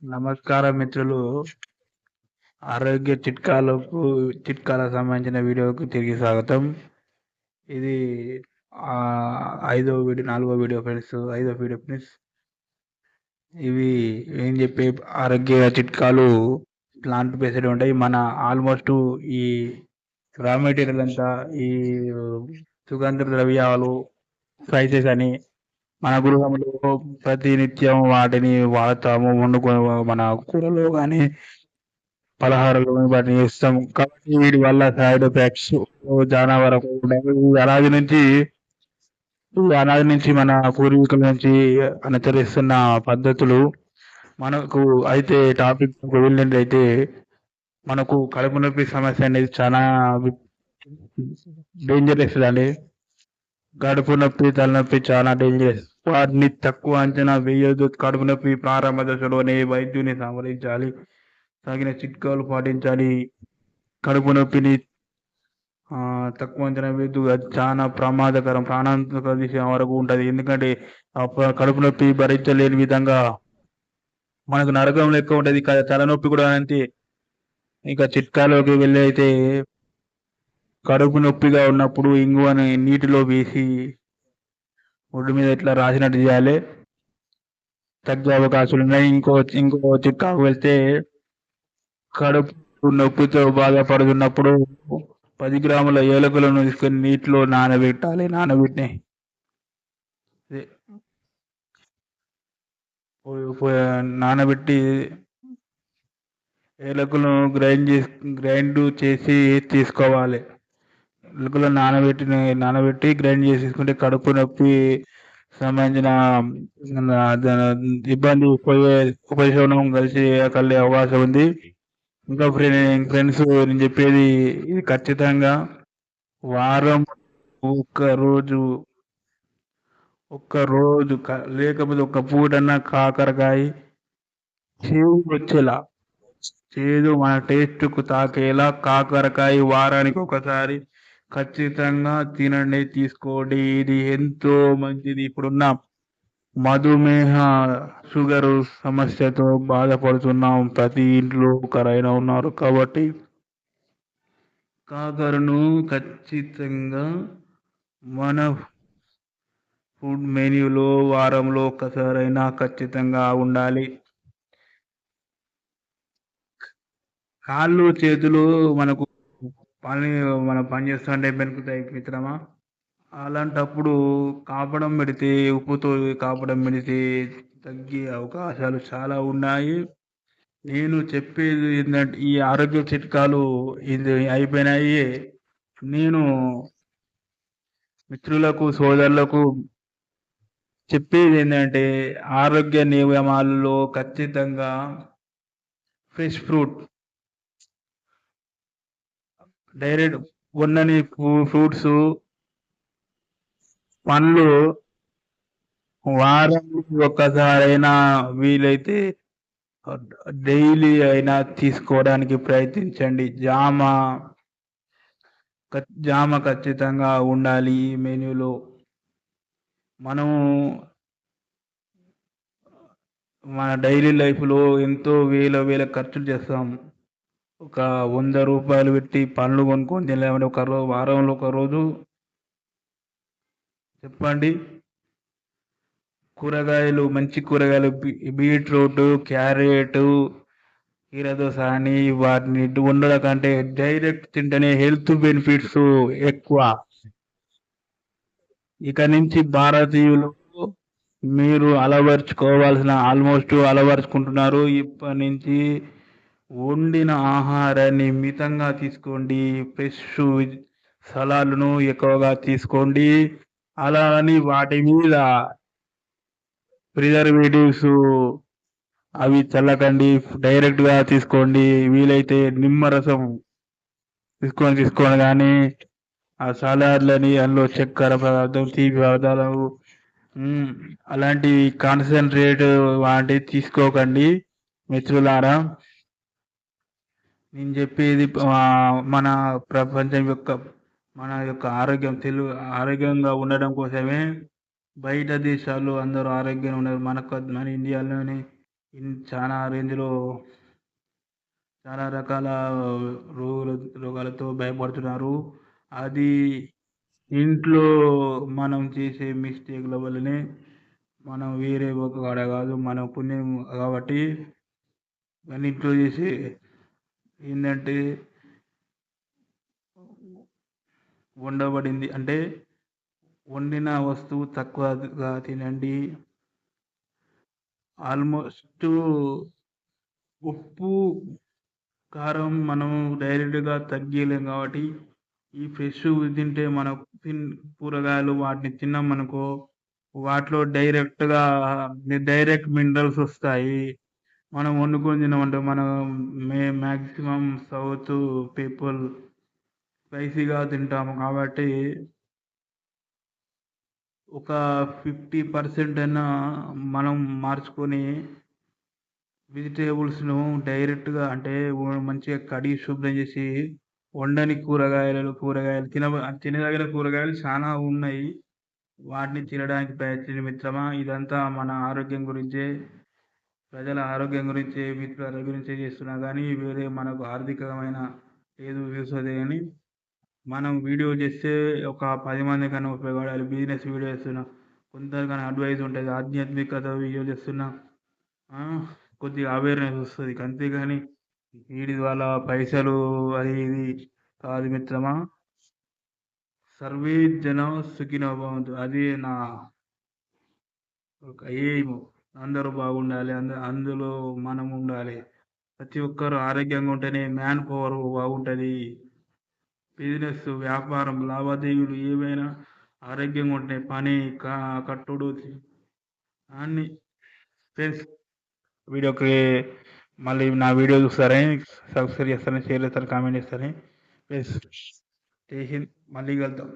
నమస్కారం మిత్రులు. ఆరోగ్య చిట్కాలకు సంబంధించిన వీడియోకు తిరిగి స్వాగతం. ఇది నాలుగో వీడియో ఫ్రెండ్స్. ఐదో వీడియో ఫ్రెండ్స్. ఇవి ఏం చెప్పే ఆరోగ్య చిట్కాలు ప్లాంట్ బేస్డ్ ఉంటాయి. మన ఆల్మోస్ట్ ఈ రా మెటీరియల్ అంతా ఈ సుగంధ ద్రవ్యాలు, స్పైసెస్ అని మన గృహంలో ప్రతినిత్యం వాటిని వాడతాము. మన కూరలో కానీ పలహారాలు వాటిని చేస్తాం. కాబట్టి వీటి వల్ల సైడ్ ఎఫెక్ట్స్ చాలా వరకు ఉన్నాయి. అనాది నుంచి మన పూర్వీకుల నుంచి అనుసరిస్తున్న పద్ధతులు మనకు అయితే టాపిక్ వెళ్ళినట్లయితే మనకు కడుపు నొప్పి సమస్య అనేది చాలా డేంజరస్ అండి. కడుపు నొప్పి, తలనొప్పి చాలా డేంజరస్. వాటిని తక్కువ అంచనా వేయొద్దు. కడుపు నొప్పి ప్రారంభ దశలోనే వైద్యుని సంప్రదించాలి. తగిన చిట్కాలు పాటించాలి. కడుపు నొప్పిని తక్కువ అంచనా వేయద్దు. అది చాలా ప్రమాదకరం, ప్రాణాంతక విషయం వరకు ఉంటుంది. ఎందుకంటే కడుపు నొప్పి భరించలేని విధంగా మనకు నరకం లెక్క ఉంటుంది. తలనొప్పి కూడా అంతే. ఇంకా చిట్కాలోకి వెళ్ళి అయితే కడుపు నొప్పిగా ఉన్నప్పుడు ఇంగువని నీటిలో వేసి ఒడ్డు మీద ఇట్లా రాసినట్టు చేయాలి. తగ్గే అవకాశాలు ఉన్నాయి. ఇంకో చిట్కాకు వెళ్తే కడుపు నొప్పితో బాధపడుతున్నప్పుడు 10 గ్రాముల ఏలకులను తీసుకొని నీటిలో నానబెట్టాలి. నానబెట్టి ఏలకులను గ్రైండ్ చేసి తీసుకోవాలి. ఏలకులను నానబెట్టి గ్రైండ్ చేసి తీసుకుంటే కడుపు నొప్పి సంబంధించిన ఇబ్బంది ఉపశమనం కలిగే అవకాశం ఉంది. ఇంకా ఫ్రెండ్స్, నేను చెప్పేది ఇది ఖచ్చితంగా వారం ఒక్క రోజు లేకపోతే ఒక్క పూటన్నా కాకరకాయ చేదు మన టేస్ట్కు తాకేలా కాకరకాయ వారానికి ఒకసారి ఖచ్చితంగా తినండి, తీసుకోండి. ఇది ఎంతో మంచిది. ఇప్పుడున్న మధుమేహ, షుగర్ సమస్యతో బాధపడుతున్నాం. ప్రతి ఇంట్లో ఒకరైనా ఉన్నారు. కాబట్టి కాకరను ఖచ్చితంగా మన ఫుడ్ మెన్యూలో వారంలో ఒక్కసారైనా ఖచ్చితంగా ఉండాలి. కాళ్ళు చేతులు మనకు మనం పని చేస్తుంటే బెనుకుతాయి మిత్రమా. అలాంటప్పుడు ఉప్పుతో కాపడం పెడితే తగ్గే అవకాశాలు చాలా ఉన్నాయి. నేను చెప్పేది ఏంటంటే ఈ ఆరోగ్య చిట్కాలు ఇది అయిపోయినాయి. నేను మిత్రులకు, సోదరులకు చెప్పేది ఏంటంటే ఆరోగ్య నియమాలలో ఖచ్చితంగా ఫ్రెష్ ఫ్రూట్, డైరెక్ట్ ఉన్నని ఫ్రూట్స్, పండ్లు వారానికి ఒక్కసారైనా వీలైతే డైలీ అయినా తీసుకోవడానికి ప్రయత్నించండి. జామ ఖచ్చితంగా ఉండాలి ఈ మెనూలో. మనము మన డైలీ లైఫ్లో ఎంతో వేల ఖర్చులు చేస్తాం. ఒక 100 రూపాయలు పెట్టి పండ్లు కొనుక్కొని తినలేమంటే వారంలో ఒక రోజు చెప్పండి. మంచి కూరగాయలు బీట్రూట్, క్యారెట్, కీరదోస అని వాటిని వండడం కంటే డైరెక్ట్ తింటేనే హెల్త్ బెనిఫిట్స్ ఎక్కువ. ఇక నుంచి భారతీయులు మీరు అలవరుచుకుంటున్నారు. ఇప్పటి నుంచి వండిన ఆహారాన్ని మితంగా తీసుకోండి. ఫ్రెష్ సలాడ్లను ఎక్కువగా తీసుకోండి. అలా అని వాటి మీద ప్రిజర్వేటివ్స్ అవి చల్లకండి. డైరెక్ట్గా తీసుకోండి. వీలైతే నిమ్మరసం తీసుకోండి. కానీ ఆ సలాడ్లని అందులో చక్కెర పదార్థం, తీపి పదార్థాలు అలాంటి కాన్సన్ట్రేట్ వాటిని తీసుకోకండి మిత్రులారా. నేను చెప్పేది మన ప్రపంచం మన యొక్క ఆరోగ్యంగా ఉండడం కోసమే. బయట దేశాల్లో అందరూ ఆరోగ్యంగా ఉన్నారు. మన ఇండియాలోనే చాలా రేంజ్‌లో చాలా రకాల రోగులు రోగాలతో భయపడుతున్నారు. అది ఇంట్లో మనం చేసే మిస్టేక్‌ల వల్లనే మనం వేరే ఒక కాడ కాదు. మన పుణ్యం కాబట్టి ఇవన్నీ ఇంట్లో చేసి ఏందంటే వండబడింది అంటే వండిన వస్తువు తక్కువగా తినండి. ఆల్మోస్ట్ ఉప్పు, కారం మనం డైరెక్ట్‌గా తగ్గియలేం కాబట్టి ఈ ఫ్రెష్‌వి తింటే మనం తిన్ కూరగాయలు వాటిని తిన్నామనుకో వాటిలో డైరెక్ట్ మినరల్స్ వస్తాయి. మనం వండుకొని తిన్నామంటే మనం మాక్సిమం సౌత్ పీపుల్ స్పైసీగా తింటాము కాబట్టి ఒక 50% అయినా మనం మార్చుకొని వెజిటబుల్స్‌ను డైరెక్ట్‌గా అంటే మంచిగా కడిగి శుభ్రం చేసి వండని కూరగాయలు తినదగిన కూరగాయలు చాలా ఉన్నాయి. వాటిని తినడానికి ప్రయత్నించు మిత్రమా. ఇదంతా మన ఆరోగ్యం గురించే, ప్రజల ఆరోగ్యం గురించే, మిత్రుల గురించే చేస్తున్నా గానీ వేరే మనకు ఆర్థికమైన ఏదో యూసది గాని మనం వీడియో చేస్తే ఒక 10 మందికన్నా ఉపయోగపడాలి. బిజినెస్ వీడియో చేస్తున్నా, కొందరికన్నా అడ్వైస్ ఉంటది. ఆధ్యాత్మికత వీడియో చేస్తున్నా ఆ! కొద్దిగా అవేర్‌నెస్ వస్తది. అంతేగాని వీడి ద్వారా పైసలు అది ఇది కాదు మిత్రమా. సర్వే జన సుఖినో భవంతు. అది నా ఒక ఎయిము. అందరూ బాగుండాలి. అందులో మనం ఉండాలి. ప్రతి ఒక్కరు ఆరోగ్యంగా ఉంటేనే మ్యాన్ పవర్ బాగుంటది. బిజినెస్, వ్యాపారం, లావాదేవీలు ఏవైనా ఆరోగ్యంగా ఉంటేనే పని, కట్టుడు అన్నీ ఫ్రెండ్స్ వీడియోకి మళ్ళీ నా వీడియో చూస్తారని సబ్స్క్రైబ్ చేస్తారని, షేర్ చేస్తారని, కామెంట్ చేస్తారని. ప్లీజ్ జై హింద్. మళ్ళీ కలుద్దాం.